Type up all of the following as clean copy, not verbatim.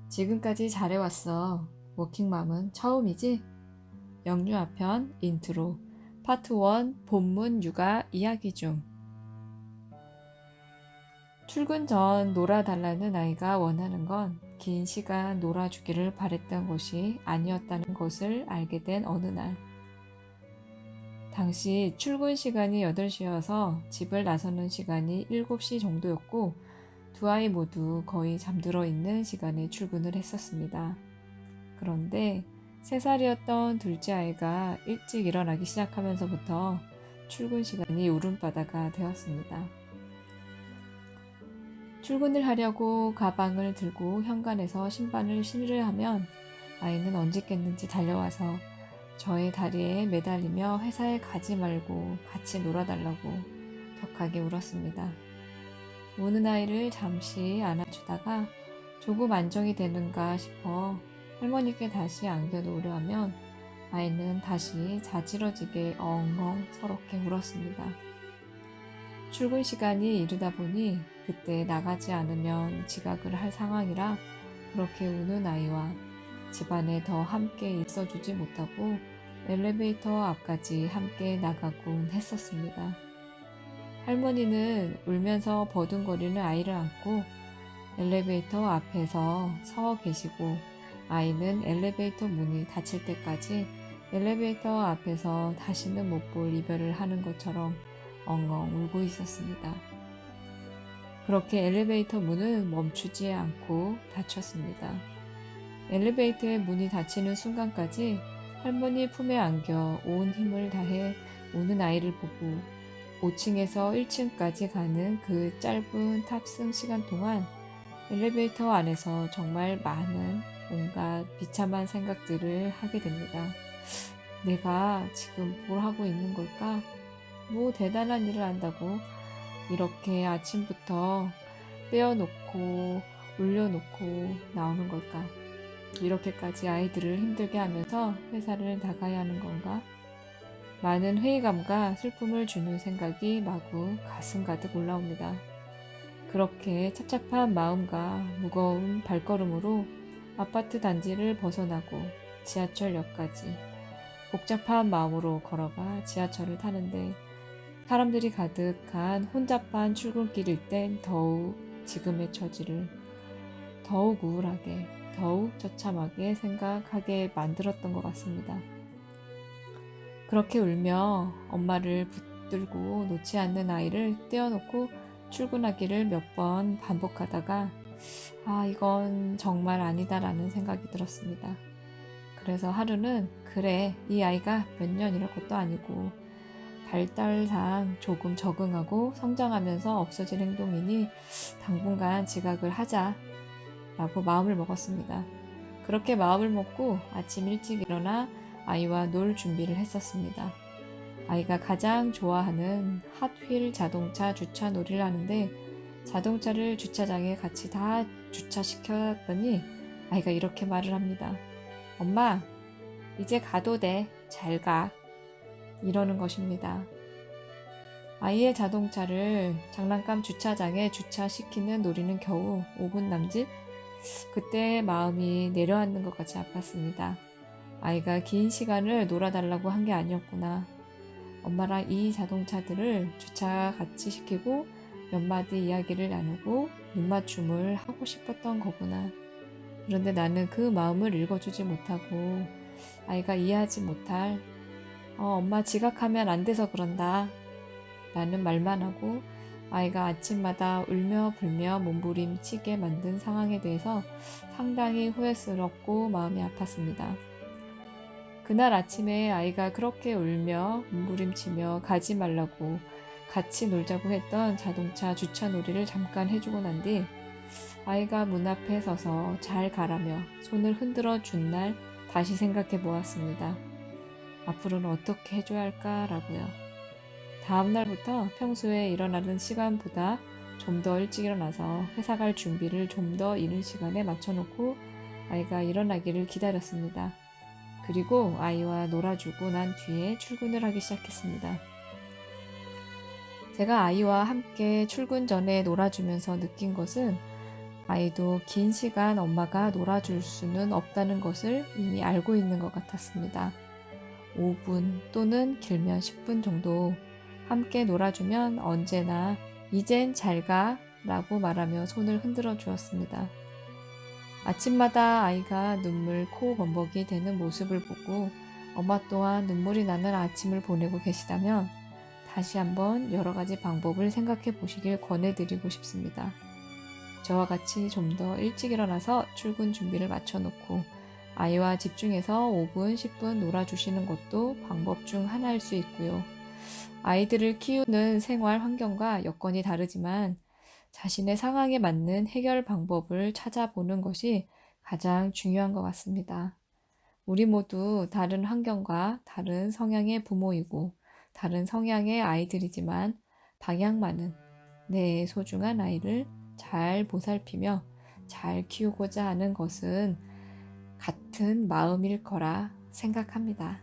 지금까지 잘해왔어. 워킹맘은 처음이지? 영유아편 인트로 파트 1 본문 육아 이야기 중 출근 전 놀아달라는 아이가 원하는 건 긴 시간 놀아주기를 바랬던 것이 아니었다는 것을 알게 된 어느 날. 당시 출근 시간이 8시여서 집을 나서는 시간이 7시 정도였고 두 아이 모두 거의 잠들어 있는 시간에 출근을 했었습니다. 그런데 3살이었던 둘째 아이가 일찍 일어나기 시작하면서부터 출근 시간이 울음바다가 되었습니다. 출근을 하려고 가방을 들고 현관에서 신발을 신으려 하면 아이는 언제 깼는지 달려와서 저의 다리에 매달리며 회사에 가지 말고 같이 놀아달라고 격하게 울었습니다. 우는 아이를 잠시 안아주다가 조금 안정이 되는가 싶어 할머니께 다시 안겨놓으려 하면 아이는 다시 자지러지게 엉엉 서럽게 울었습니다. 출근 시간이 이르다 보니 그때 나가지 않으면 지각을 할 상황이라 그렇게 우는 아이와 집안에 더 함께 있어주지 못하고 엘리베이터 앞까지 함께 나가곤 했었습니다. 할머니는 울면서 버둥거리는 아이를 안고 엘리베이터 앞에서 서 계시고 아이는 엘리베이터 문이 닫힐 때까지 엘리베이터 앞에서 다시는 못 볼 이별을 하는 것처럼 엉엉 울고 있었습니다. 그렇게 엘리베이터 문은 멈추지 않고 닫혔습니다. 엘리베이터의 문이 닫히는 순간까지 할머니 품에 안겨 온 힘을 다해 우는 아이를 보고 5층에서 1층까지 가는 그 짧은 탑승 시간 동안 엘리베이터 안에서 정말 많은 온갖 비참한 생각들을 하게 됩니다. 내가 지금 뭘 하고 있는 걸까? 뭐 대단한 일을 한다고 이렇게 아침부터 떼어놓고 울려놓고 나오는 걸까? 이렇게까지 아이들을 힘들게 하면서 회사를 나가야 하는 건가? 많은 회의감과 슬픔을 주는 생각이 마구 가슴 가득 올라옵니다. 그렇게 착잡한 마음과 무거운 발걸음으로 아파트 단지를 벗어나고 지하철역까지 복잡한 마음으로 걸어가 지하철을 타는데 사람들이 가득한 혼잡한 출근길일 땐 더욱 지금의 처지를 더욱 우울하게, 더욱 처참하게 생각하게 만들었던 것 같습니다. 그렇게 울며 엄마를 붙들고 놓지 않는 아이를 떼어놓고 출근하기를 몇 번 반복하다가 이건 정말 아니다라는 생각이 들었습니다. 그래서 하루는 그래, 이 아이가 몇 년이랄 것도 아니고 발달상 조금 적응하고 성장하면서 없어질 행동이니 당분간 지각을 하자 라고 마음을 먹었습니다. 그렇게 마음을 먹고 아침 일찍 일어나 아이와 놀 준비를 했었습니다. 아이가 가장 좋아하는 핫휠 자동차 주차 놀이를 하는데 자동차를 주차장에 같이 다 주차시켰더니 아이가 이렇게 말을 합니다. 엄마, 이제 가도 돼. 잘 가. 이러는 것입니다. 아이의 자동차를 장난감 주차장에 주차시키는 놀이는 겨우 5분 남짓? 그때 마음이 내려앉는 것 같이 아팠습니다. 아이가 긴 시간을 놀아달라고 한 게 아니었구나. 엄마랑 이 자동차들을 주차 같이 시키고 몇 마디 이야기를 나누고 눈맞춤을 하고 싶었던 거구나. 그런데 나는 그 마음을 읽어주지 못하고 아이가 이해하지 못할 엄마 지각하면 안 돼서 그런다 라는 말만 하고 아이가 아침마다 울며 불며 몸부림치게 만든 상황에 대해서 상당히 후회스럽고 마음이 아팠습니다. 그날 아침에 아이가 그렇게 울며 몸부림치며 가지 말라고 같이 놀자고 했던 자동차 주차 놀이를 잠깐 해주고 난 뒤 아이가 문 앞에 서서 잘 가라며 손을 흔들어 준 날 다시 생각해 보았습니다. 앞으로는 어떻게 해줘야 할까라고요. 다음 날부터 평소에 일어나는 시간보다 좀 더 일찍 일어나서 회사 갈 준비를 좀 더 이른 시간에 맞춰놓고 아이가 일어나기를 기다렸습니다. 그리고 아이와 놀아주고 난 뒤에 출근을 하기 시작했습니다. 제가 아이와 함께 출근 전에 놀아주면서 느낀 것은 아이도 긴 시간 엄마가 놀아줄 수는 없다는 것을 이미 알고 있는 것 같았습니다. 5분 또는 길면 10분 정도 함께 놀아주면 언제나 이젠 잘 가 라고 말하며 손을 흔들어 주었습니다. 아침마다 아이가 눈물 코 범벅이 되는 모습을 보고 엄마 또한 눈물이 나는 아침을 보내고 계시다면 다시 한번 여러 가지 방법을 생각해 보시길 권해드리고 싶습니다. 저와 같이 좀 더 일찍 일어나서 출근 준비를 마쳐놓고 아이와 집중해서 5분, 10분 놀아주시는 것도 방법 중 하나일 수 있고요. 아이들을 키우는 생활 환경과 여건이 다르지만 자신의 상황에 맞는 해결 방법을 찾아보는 것이 가장 중요한 것 같습니다. 우리 모두 다른 환경과 다른 성향의 부모이고 다른 성향의 아이들이지만 방향만은 내 소중한 아이를 잘 보살피며 잘 키우고자 하는 것은 같은 마음일 거라 생각합니다.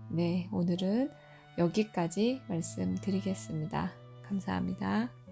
네, 오늘은 여기까지 말씀드리겠습니다. 감사합니다.